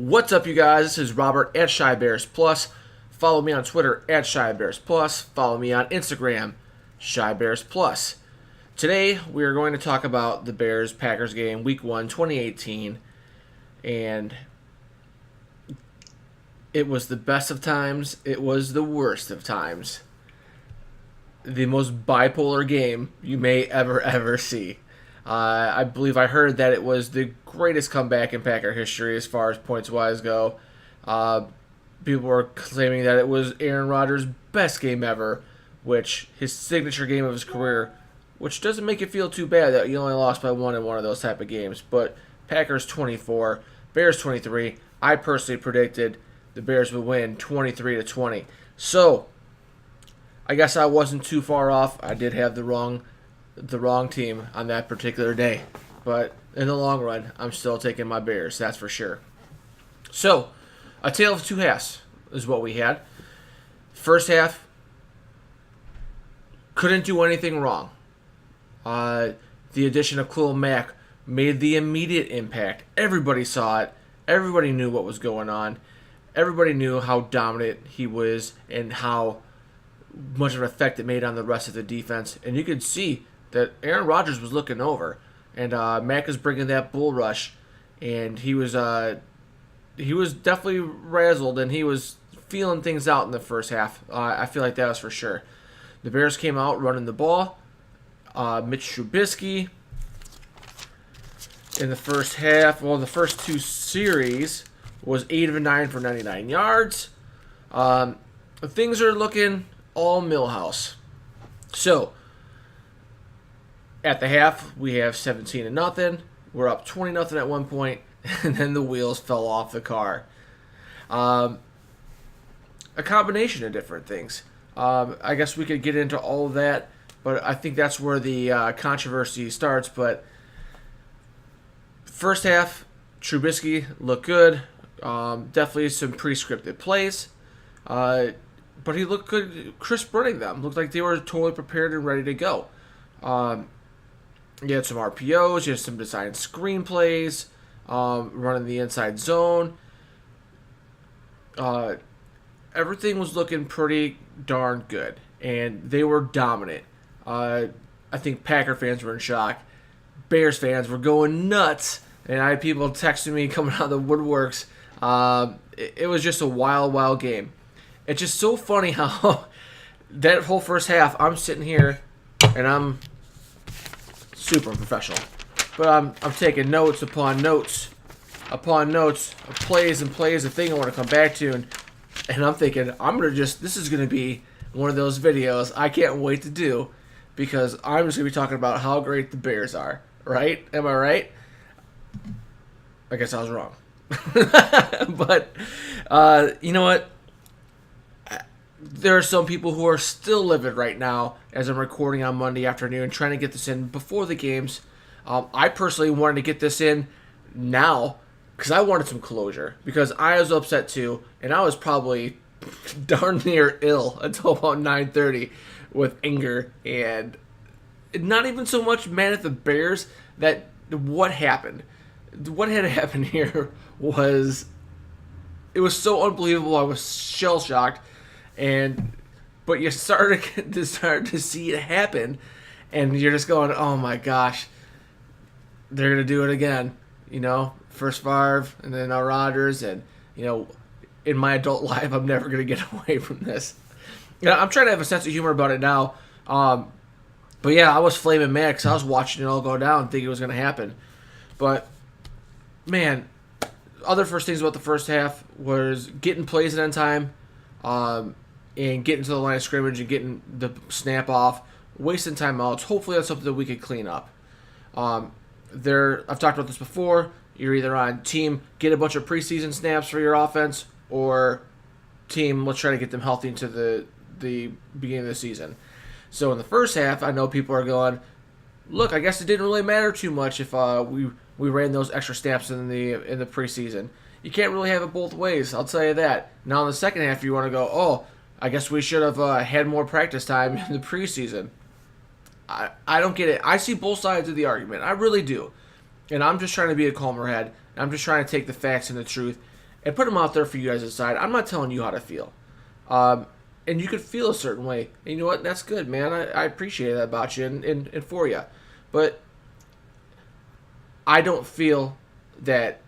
What's up, you guys? This is Robert at Chibearsplus. Follow me on Twitter at Chibearsplus. Follow me on Instagram, Chibearsplus. Today, we are going to talk about the Bears-Packers game, Week 1, 2018. And it was the best of times. It was the worst of times. The most bipolar game you may ever see. I believe I heard that it was the greatest comeback in Packer history as far as points-wise go. People were claiming that it was Aaron Rodgers' best game ever, which his signature game of his career, which doesn't make it feel too bad that you only lost by one in one of those type of games. But Packers 24, Bears 23. I personally predicted the Bears would win 23-20. So I guess I wasn't too far off. I did have the wrong team on that particular day. But in the long run, I'm still taking my Bears, that's for sure. So, a tale of two halves is what we had. First half, couldn't do anything wrong. The addition of Khalil Mack made the immediate impact. Everybody saw it. Everybody knew what was going on. Everybody knew how dominant he was and how much of an effect it made on the rest of the defense. And you could see that Aaron Rodgers was looking over, and Mack is bringing that bull rush, and he was definitely razzled, and he was feeling things out in the first half. I feel like that was for sure. The Bears came out running the ball. Mitch Trubisky in the first half, well, the first two series was 8 of 9 for 99 yards. Things are looking all Millhouse. So, at the half, we have 17-0. We're up 20-0 at one point, and then the wheels fell off the car. A combination of different things. I guess we could get into all of that, but I think that's where the controversy starts. But first half, Trubisky looked good. Definitely some pre-scripted plays. But he looked good, crisp running them. Looked like they were totally prepared and ready to go. You had some RPOs, you had some designed screenplays, running the inside zone. Everything was looking pretty darn good, and they were dominant. I think Packer fans were in shock. Bears fans were going nuts, and I had people texting me coming out of the woodworks. It was just a wild game. It's just so funny how that whole first half, I'm sitting here, and I'm super professional. But I'm taking notes upon notes of plays and plays, a thing I want to come back to, and I'm thinking, this is going to be one of those videos I can't wait to do, because I'm just going to be talking about how great the Bears are, right? Am I right? I guess I was wrong. But, you know what? There are some people who are still livid right now as I'm recording on Monday afternoon, trying to get this in before the games. I personally wanted to get this in now because I wanted some closure, because I was upset too, and I was probably darn near ill until about 9:30 with anger, and not even so much mad at the Bears. That what happened. What had happened here was, it was so unbelievable. I was shell-shocked. But you start to see it happen, and you're just going, oh my gosh, they're gonna do it again. First Favre, and then now Rodgers, and in my adult life, I'm never gonna get away from this. I'm trying to have a sense of humor about it now. But yeah, I was flaming mad because I was watching it all go down, thinking it was gonna happen. But man, other first things about the first half was getting plays in on time. And getting to the line of scrimmage and getting the snap off, wasting timeouts. Hopefully that's something that we could clean up. I've talked about this before. You're either on team, get a bunch of preseason snaps for your offense, or team, let's try to get them healthy into the beginning of the season. So in the first half, I know people are going, look, I guess it didn't really matter too much if we ran those extra snaps in the preseason. You can't really have it both ways, I'll tell you that. Now in the second half, you want to go, oh, I guess we should have had more practice time in the preseason. I don't get it. I see both sides of the argument. I really do. And I'm just trying to be a calmer head. I'm just trying to take the facts and the truth and put them out there for you guys to decide. I'm not telling you how to feel. And you could feel a certain way. And you know what? That's good, man. I appreciate that about you and for you. But I don't feel that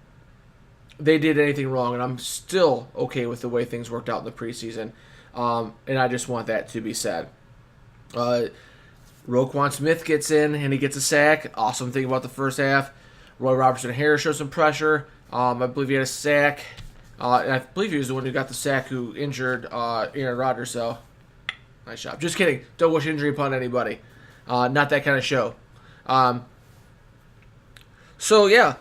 they did anything wrong, and I'm still okay with the way things worked out in the preseason. And I just want that to be said. Roquan Smith gets in, and he gets a sack. Awesome thing about the first half. Robertson-Harris shows some pressure. I believe he had a sack. And I believe he was the one who got the sack who injured Aaron Rodgers, so nice job. Just kidding. Don't wish injury upon anybody. Not that kind of show. So, yeah.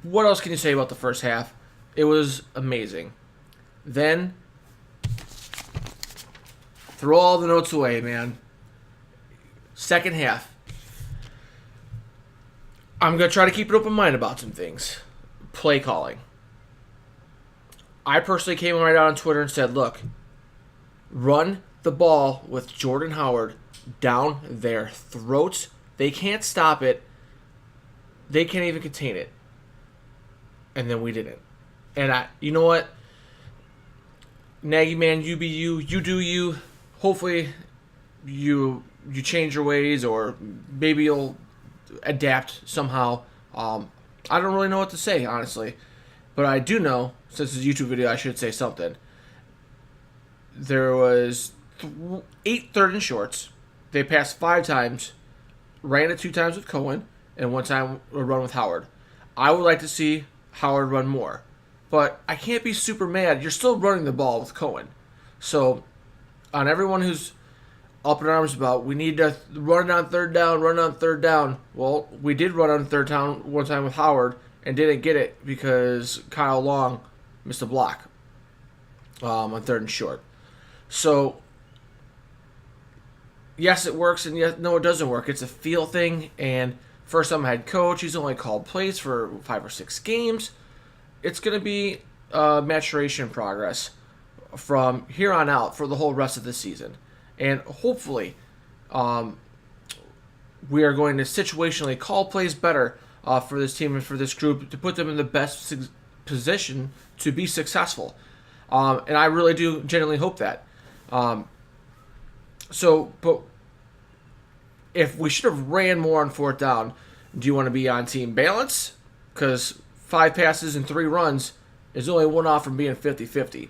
What else can you say about the first half? It was amazing. Then, throw all the notes away, man. Second half. I'm going to try to keep an open mind about some things. Play calling. I personally came right out on Twitter and said, look, run the ball with Jordan Howard down their throats. They can't stop it. They can't even contain it. And then we didn't. And you know what? Nagy man, you be you. You do you. Hopefully you change your ways, or maybe you'll adapt somehow. I don't really know what to say, honestly. But I do know, since it's a YouTube video, I should say something. There was 8 third and shorts. They passed 5 times, ran it 2 times with Cohen, and 1 time a run with Howard. I would like to see Howard run more. But I can't be super mad. You're still running the ball with Cohen. So, on everyone who's up in arms about, we need to run on third down. Well, we did run on third down 1 time with Howard, and didn't get it because Kyle Long missed a block on 3rd and short. So, yes, it works, and yes, no, it doesn't work. It's a feel thing, and first time head coach, he's only called plays for 5 or 6 games. It's going to be maturation progress from here on out for the whole rest of the season. And hopefully, we are going to situationally call plays better for this team and for this group to put them in the best position to be successful. And I really do genuinely hope that. But if we should have ran more on 4th down, do you want to be on team balance? Because 5 passes and 3 runs is only 1 off from being 50-50.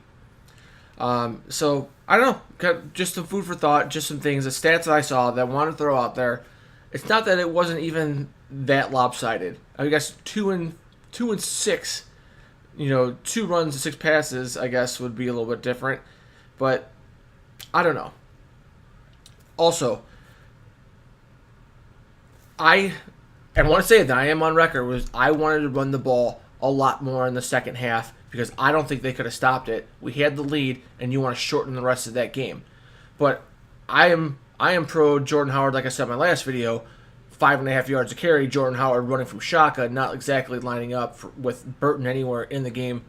So, I don't know. Just some food for thought, just some things, the stats that I saw that I want to throw out there. It's not that it wasn't even that lopsided. I guess 2 and 6, 2 runs and 6 passes, I guess, would be a little bit different. But I don't know. Also, I want to say that I am on record I wanted to run the ball a lot more in the second half because I don't think they could have stopped it. We had the lead, and you want to shorten the rest of that game. But I am pro Jordan Howard, like I said in my last video, 5.5 yards a carry. Jordan Howard running from shotgun, not exactly lining up with Burton anywhere in the game.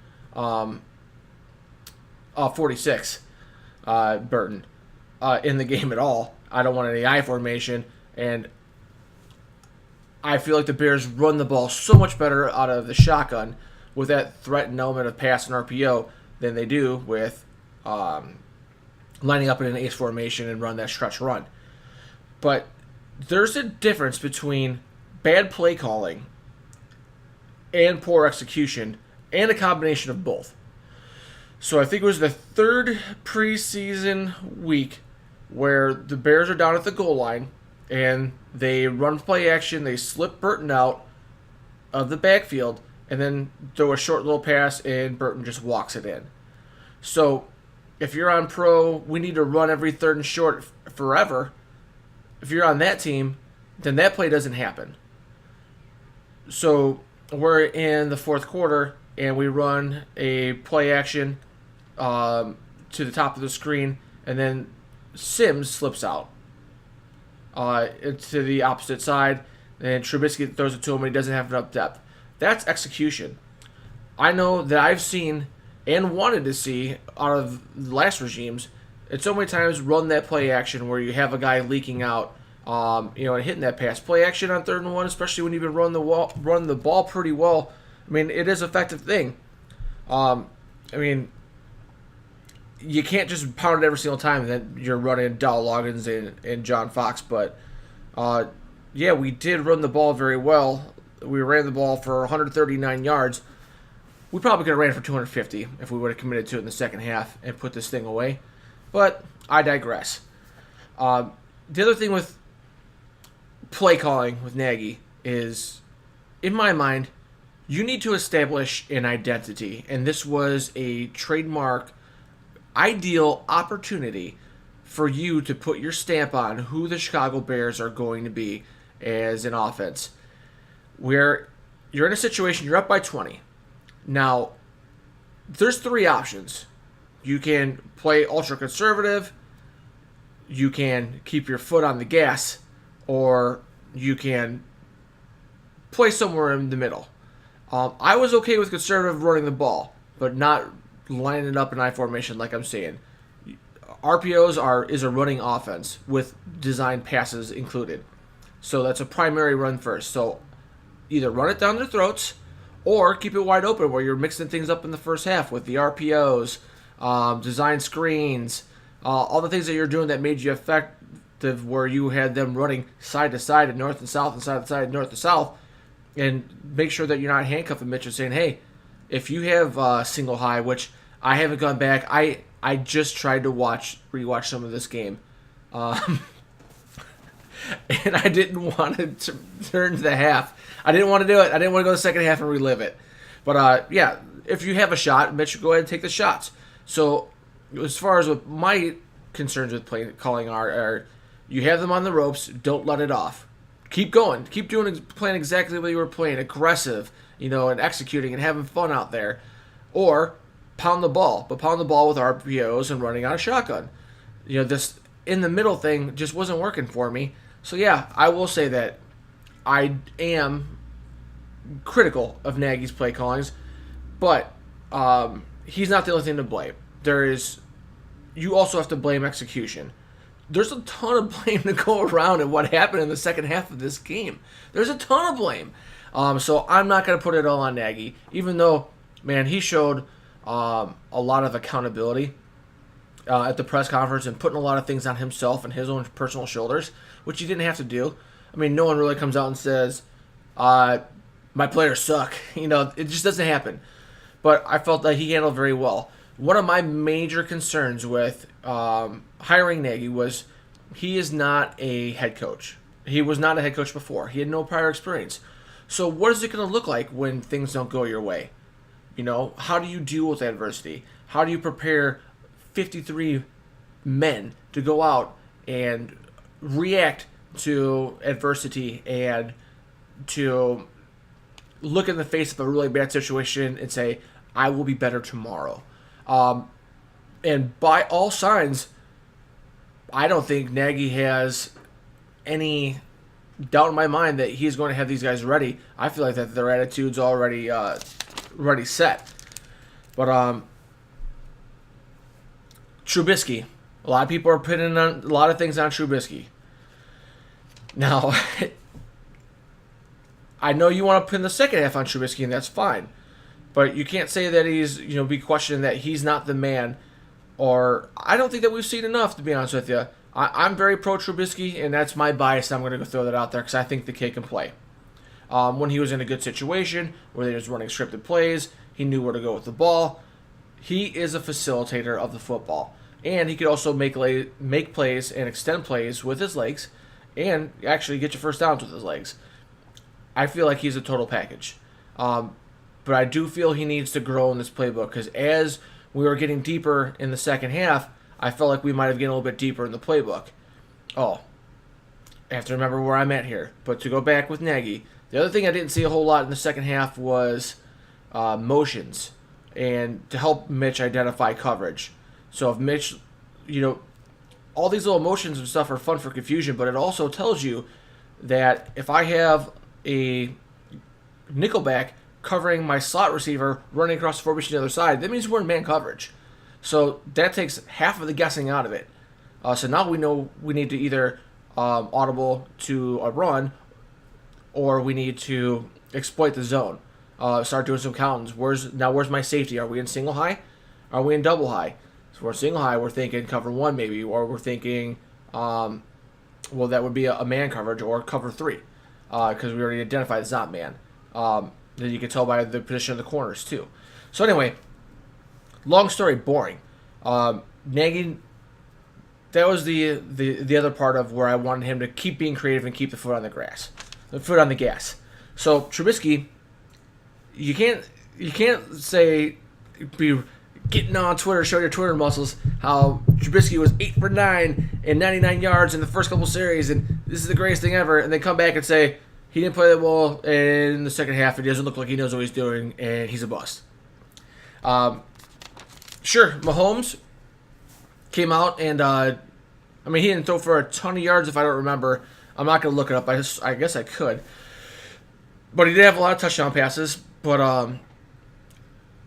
46, Burton, in the game at all. I don't want any I formation, and I feel like the Bears run the ball so much better out of the shotgun with that threat and element of pass and RPO than they do with lining up in an ace formation and run that stretch run. But there's a difference between bad play calling and poor execution, and a combination of both. So I think it was the 3rd preseason week where the Bears are down at the goal line, and they run play action, they slip Burton out of the backfield, and then throw a short little pass, and Burton just walks it in. So if you're on pro, we need to run every 3rd and short forever. If you're on that team, then that play doesn't happen. So we're in the 4th quarter, and we run a play action to the top of the screen, and then Sims slips out to the opposite side, and Trubisky throws it to him, and he doesn't have enough depth. That's execution. I know that I've seen and wanted to see out of the last regimes, and so many times run that play action where you have a guy leaking out, and hitting that pass. Play action on 3rd and 1, especially when you've been run the ball pretty well. I mean, it is an effective thing. I mean, you can't just pound it every single time that you're running Dow Loggins and John Fox. But yeah, we did run the ball very well. We ran the ball for 139 yards. We probably could have ran for 250 if we would have committed to it in the second half and put this thing away. But I digress. The other thing with play calling with Nagy is, in my mind, you need to establish an identity. And this was a trademark, ideal opportunity for you to put your stamp on who the Chicago Bears are going to be as an offense. Where you're in a situation, you're up by 20. Now, there's three options. You can play ultra conservative, you can keep your foot on the gas, or you can play somewhere in the middle. I was okay with conservative running the ball, but not lining it up in I formation like I'm saying. RPOs is a running offense with designed passes included. So that's a primary run first. So either run it down their throats or keep it wide open where you're mixing things up in the first half with the RPOs, design screens, all the things that you're doing that made you effective where you had them running side to side and north and south and side to side and north to south. And make sure that you're not handcuffing Mitch and saying, hey, if you have single high, which I haven't gone back, I just tried to rewatch some of this game. And I didn't want to turn to the half. I didn't want to do it. I didn't want to go to the second half and relive it. But, yeah, if you have a shot, Mitch, go ahead and take the shots. So, as far as what my concerns with calling are you have them on the ropes, don't let it off. Keep going. Keep playing exactly what you were playing, aggressive, and executing and having fun out there. Or pound the ball, but pound the ball with RPOs and running out of shotgun. This in the middle thing just wasn't working for me. So, yeah, I will say that I am critical of Nagy's play callings, but he's not the only thing to blame. You also have to blame execution. There's a ton of blame to go around in what happened in the second half of this game. There's a ton of blame. So I'm not going to put it all on Nagy, even though, man, he showed a lot of accountability at the press conference and putting a lot of things on himself and his own personal shoulders, which he didn't have to do. I mean, no one really comes out and says, my players suck. It just doesn't happen. But I felt that he handled very well. One of my major concerns with hiring Nagy was he is not a head coach. He was not a head coach before. He had no prior experience. So what is it going to look like when things don't go your way? How do you deal with adversity? How do you prepare 53 men to go out and react to adversity and to look in the face of a really bad situation and say, I will be better tomorrow? And by all signs, I don't think Nagy has any doubt in my mind that he's going to have these guys ready. I feel like that their attitude's already set. But Trubisky, a lot of people are putting on a lot of things on Trubisky. Now, I know you want to put in the second half on Trubisky, and that's fine. But you can't say that he's, be questioned that he's not the man. Or I don't think that we've seen enough, to be honest with you. I'm very pro Trubisky, and that's my bias. I'm going to go throw that out there because I think the kid can play. When he was in a good situation, where he was running scripted plays, he knew where to go with the ball. He is a facilitator of the football. And he could also make plays and extend plays with his legs and actually get you first downs with his legs. I feel like he's a total package. But I do feel he needs to grow in this playbook because as we were getting deeper in the second half, I felt like we might have gotten a little bit deeper in the playbook. Oh, I have to remember where I'm at here. But to go back with Nagy, the other thing I didn't see a whole lot in the second half was motions and to help Mitch identify coverage. So if Mitch, all these little motions and stuff are fun for confusion, but it also tells you that if I have a nickelback covering my slot receiver running across the formation to the other side, that means we're in man coverage. So that takes half of the guessing out of it. So now we know we need to either audible to a run or we need to exploit the zone. start doing some countings. Where's my safety? Are we in single high? Are we in double high? So we're single high. We're thinking cover 1 maybe, or we're thinking, well, that would be a man coverage or cover 3, because we already identified it's not man. Then you can tell by the position of the corners too. So anyway, long story, boring. Nagy, that was the other part of where I wanted him to keep being creative and keep the foot on the gas. So Trubisky, you can't say, be getting on Twitter, show your Twitter muscles, how Trubisky was 8 for 9 and 99 yards in the first couple series, and this is the greatest thing ever, and then come back and say he didn't play that well in the second half, and he doesn't look like he knows what he's doing, and he's a bust. Sure, Mahomes came out and he didn't throw for a ton of yards if I don't remember. I'm not going to look it up. I guess I could. But he did have a lot of touchdown passes. But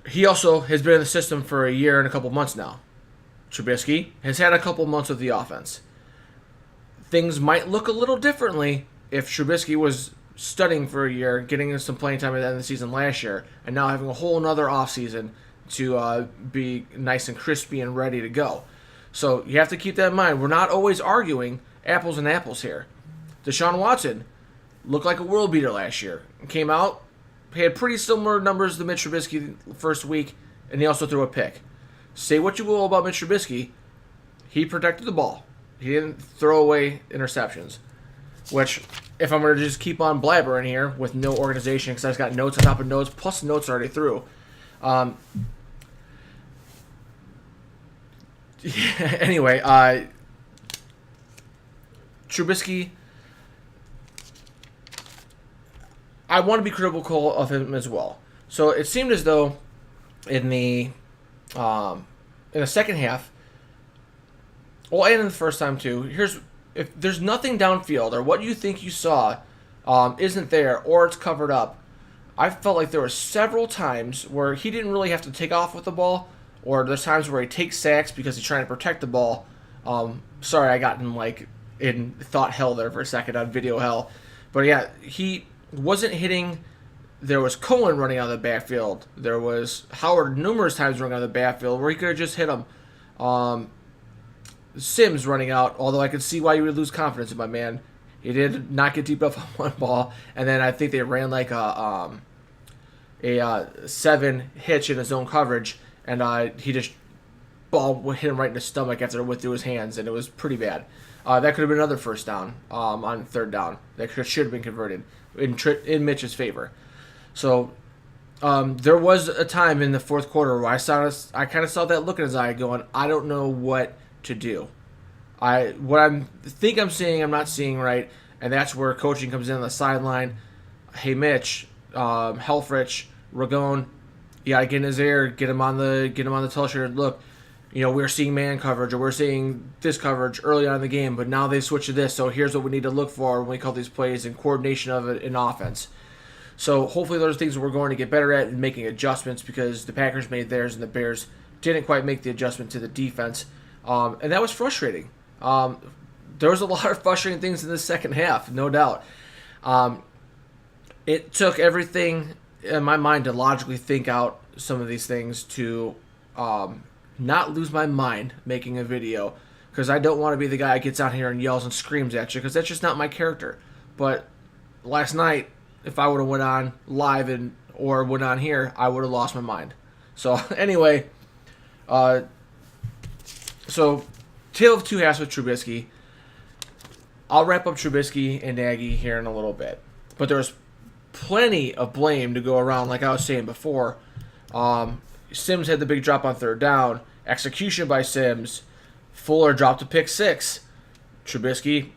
he also has been in the system for a year and a couple months now. Trubisky has had a couple months with the offense. Things might look a little differently if Trubisky was studying for a year, getting some playing time at the end of the season last year, and now having a whole other offseason to be nice and crispy and ready to go. So you have to keep that in mind. We're not always arguing apples and apples here. Deshaun Watson looked like a world beater last year. Came out, he had pretty similar numbers to Mitch Trubisky the first week, and he also threw a pick. Say what you will about Mitch Trubisky, he protected the ball. He didn't throw away interceptions. Which, if I'm going to just keep on blabbering here with no organization, because I've got notes on top of notes, plus notes already through. Anyway, Trubisky, I want to be critical of him as well. So it seemed as though in the second half, well, and in the first time too, if there's nothing downfield or what you think you saw isn't there or it's covered up, I felt like there were several times where he didn't really have to take off with the ball, or there's times where he takes sacks because he's trying to protect the ball. Sorry, I got in thought hell there for a second on video hell. But yeah, he wasn't hitting. There was Cohen running out of the backfield. There was Howard numerous times running out of the backfield where he could have just hit him. Sims running out, although I could see why you would lose confidence in my man. He did not get deep enough on one ball, and then I think they ran like a 7 hitch in his own coverage, and he just ball hit him right in the stomach after it went through his hands, and it was pretty bad. That could have been another first down on third down. That should have been converted in Mitch's favor. So there was a time in the fourth quarter where I kind of saw that look in his eye going, I don't know what to do. What I think I'm seeing, I'm not seeing right, and that's where coaching comes in on the sideline. Hey, Mitch, Helfrich, Ragone, you gotta get in his ear, get him on the television. Look, we're seeing man coverage or we're seeing this coverage early on in the game, but now they switched to this. So here's what we need to look for when we call these plays and coordination of it in offense. So hopefully those are things we're going to get better at and making adjustments, because the Packers made theirs and the Bears didn't quite make the adjustment to the defense. And that was frustrating. There was a lot of frustrating things in the second half, no doubt. It took everything in my mind to logically think out some of these things to not lose my mind making a video, because I don't want to be the guy that gets out here and yells and screams at you, because that's just not my character. But last night, if I would have went on live or went on here, I would have lost my mind. So anyway, so tale of two halves with Trubisky. I'll wrap up Trubisky and Nagy here in a little bit, but there's plenty of blame to go around, like I was saying before. Sims had the big drop on third down. Execution by Sims. Fuller dropped a pick 6. Trubisky,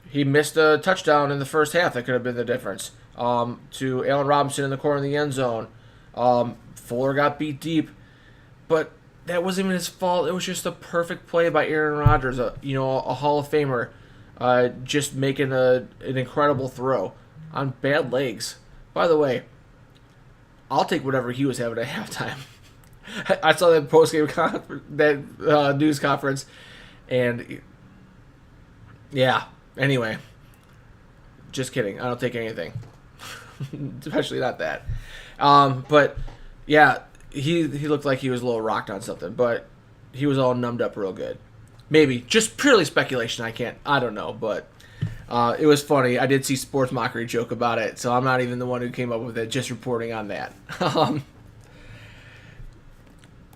he missed a touchdown in the first half that could have been the difference. To Allen Robinson in the corner of the end zone. Fuller got beat deep, but that wasn't even his fault. It was just a perfect play by Aaron Rodgers, a Hall of Famer, just making an incredible throw on bad legs. By the way, I'll take whatever he was having at halftime. I saw that post-game news conference, and yeah. Anyway, just kidding. I don't take anything. especially not that. But yeah, he looked like he was a little rocked on something, but he was all numbed up real good. Maybe just purely speculation. I don't know, but it was funny. I did see Sports Mockery joke about it, so I'm not even the one who came up with it. Just reporting on that.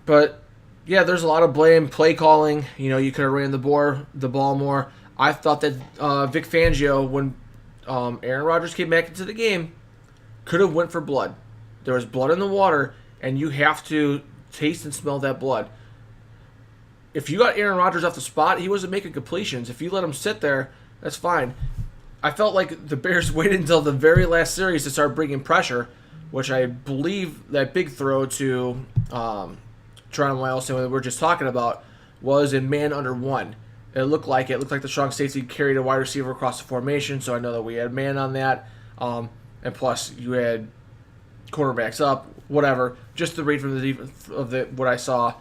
But yeah, there's a lot of blame. Play calling. You could have ran the ball more. I thought that Vic Fangio, when Aaron Rodgers came back into the game, could have went for blood. There was blood in the water, and you have to taste and smell that blood. If you got Aaron Rodgers off the spot, he wasn't making completions. If you let him sit there, that's fine. I felt like the Bears waited until the very last series to start bringing pressure, which I believe that big throw to Tryon Wilson that we were just talking about was in man under one. It looked like the strong safety carried a wide receiver across the formation, so I know that we had man on that. And plus, you had cornerbacks up, whatever. Just the read from what I saw.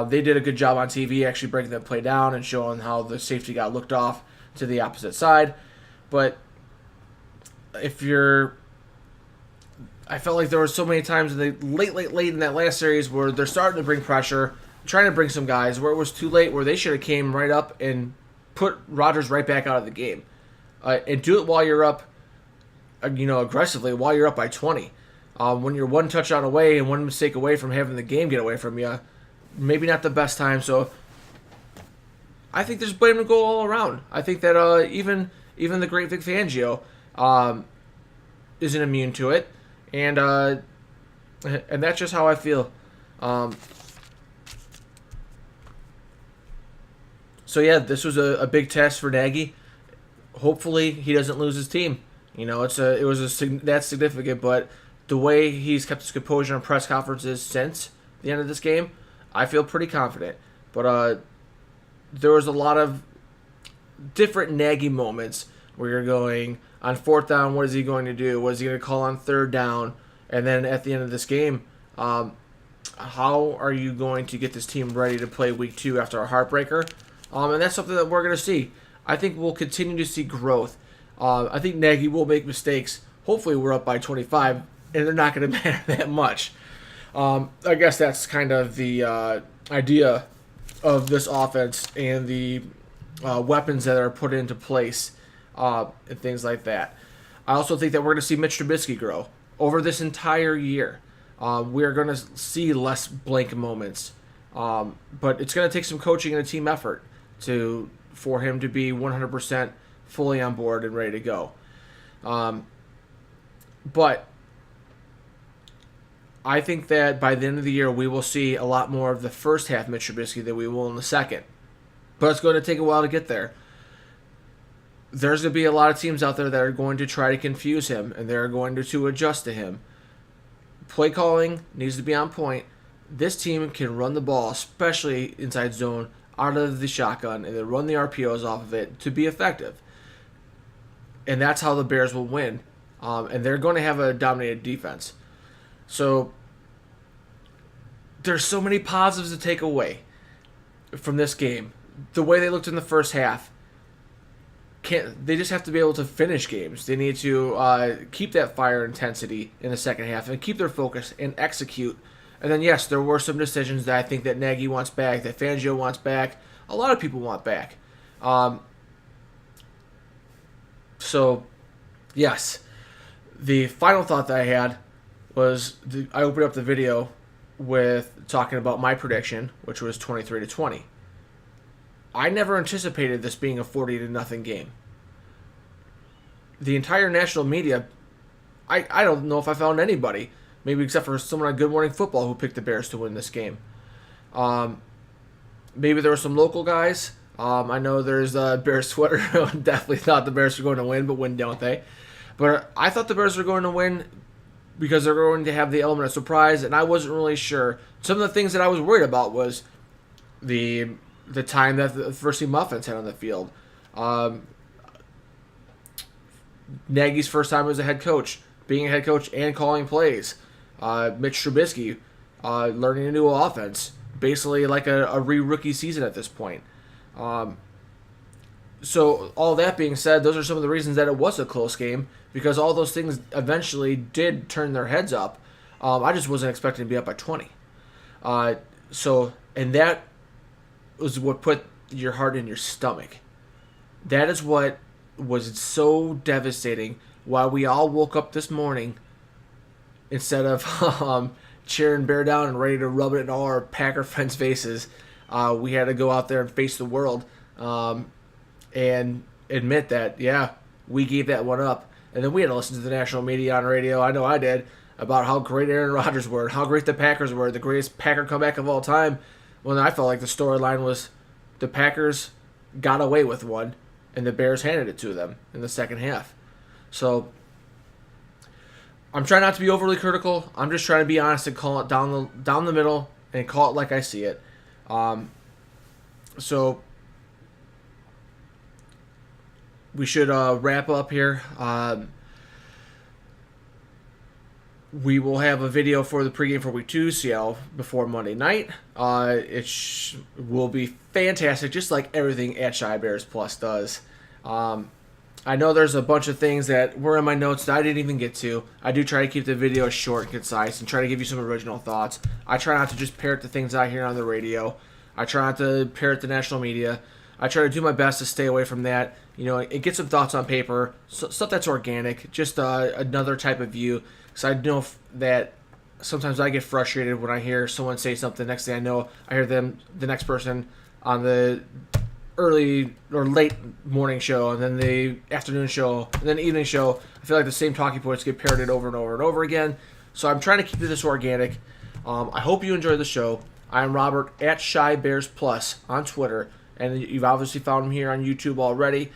They did a good job on TV actually breaking that play down and showing how the safety got looked off to the opposite side. But I felt like there were so many times in the late in that last series where they're starting to bring pressure, trying to bring some guys where it was too late, where they should have came right up and put Rodgers right back out of the game. And do it while you're up, aggressively, while you're up by 20. When you're one touchdown away and one mistake away from having the game get away from you, maybe not the best time. So I think there's blame to go all around. I think that even the great Vic Fangio isn't immune to it, and that's just how I feel. So yeah, this was a big test for Nagy. Hopefully he doesn't lose his team. That's significant, but the way he's kept his composure in press conferences since the end of this game, I feel pretty confident. But there was a lot of different Nagy moments where you're going, on fourth down, what is he going to do? What is he going to call on third down? And then at the end of this game, how are you going to get this team ready to play week 2 after a heartbreaker? And that's something that we're going to see. I think we'll continue to see growth. I think Nagy will make mistakes. Hopefully we're up by 25, and they're not going to matter that much. I guess that's kind of the idea of this offense and the weapons that are put into place and things like that. I also think that we're going to see Mitch Trubisky grow over this entire year. We're going to see less blank moments, but it's going to take some coaching and a team effort for him to be 100% fully on board and ready to go. But I think that by the end of the year, we will see a lot more of the first half Mitch Trubisky than we will in the second. But it's going to take a while to get there. There's going to be a lot of teams out there that are going to try to confuse him, and they're going to adjust to him. Play calling needs to be on point. This team can run the ball, especially inside zone, out of the shotgun, and then run the RPOs off of it to be effective. And that's how the Bears will win. And they're going to have a dominated defense. So there's so many positives to take away from this game. The way they looked in the first half, they just have to be able to finish games. They need to keep that fire intensity in the second half and keep their focus and execute. And then, yes, there were some decisions that I think that Nagy wants back, that Fangio wants back, a lot of people want back. So, yes. The final thought that I had was I opened up the video with talking about my prediction, which was 23-20. I never anticipated this being a 40-0 game. The entire national media, I don't know if I found anybody, maybe except for someone on Good Morning Football, who picked the Bears to win this game. Maybe there were some local guys. I know there's Bears Twitter who definitely thought the Bears were going to win, but when don't they? But I thought the Bears were going to win because they're going to have the element of surprise, and I wasn't really sure. Some of the things that I was worried about was the time that the first team offense had on the field. Nagy's first time as a head coach, being a head coach and calling plays. Mitch Trubisky learning a new offense, basically like a re-rookie season at this point. So all that being said, those are some of the reasons that it was a close game, because all those things eventually did turn their heads up. I just wasn't expecting to be up by 20. Uh, and that was what put your heart in your stomach. That is what was so devastating. Why we all woke up this morning instead of cheering bear down and ready to rub it in all our Packer friends' faces. We had to go out there and face the world and admit that, yeah, we gave that one up. And then we had to listen to the national media on radio, I know I did, about how great Aaron Rodgers were, how great the Packers were, the greatest Packer comeback of all time, when I felt like the storyline was the Packers got away with one, and the Bears handed it to them in the second half. So I'm trying not to be overly critical. I'm just trying to be honest and call it down the middle and call it like I see it. So we should wrap up here. We will have a video for the pregame for Week 2, Seattle, before Monday night. It will be fantastic, just like everything at Chibearsplus does. I know there's a bunch of things that were in my notes that I didn't even get to. I do try to keep the video short and concise and try to give you some original thoughts. I try not to just parrot the things I hear on the radio. I try not to parrot the national media. I try to do my best to stay away from that. It gets some thoughts on paper, stuff that's organic, just another type of view. Because I know that sometimes I get frustrated when I hear someone say something. Next thing I know, I hear the next person on the early or late morning show, and then the afternoon show, and then the evening show. I feel like the same talking points get parroted over and over and over again. So I'm trying to keep this organic. I hope you enjoy the show. I am Robert at Chibearsplus on Twitter, and you've obviously found him here on YouTube already.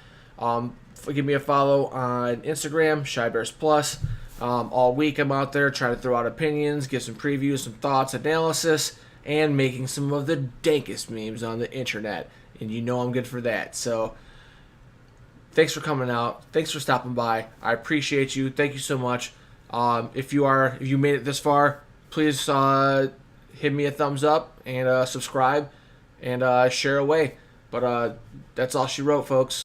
Give me a follow on Instagram, Chibearsplus. All week I'm out there trying to throw out opinions, give some previews, some thoughts, analysis, and making some of the dankest memes on the internet. And you know I'm good for that. So thanks for coming out. Thanks for stopping by. I appreciate you. Thank you so much. If you made it this far, please hit me a thumbs up and subscribe and share away. But that's all she wrote, folks.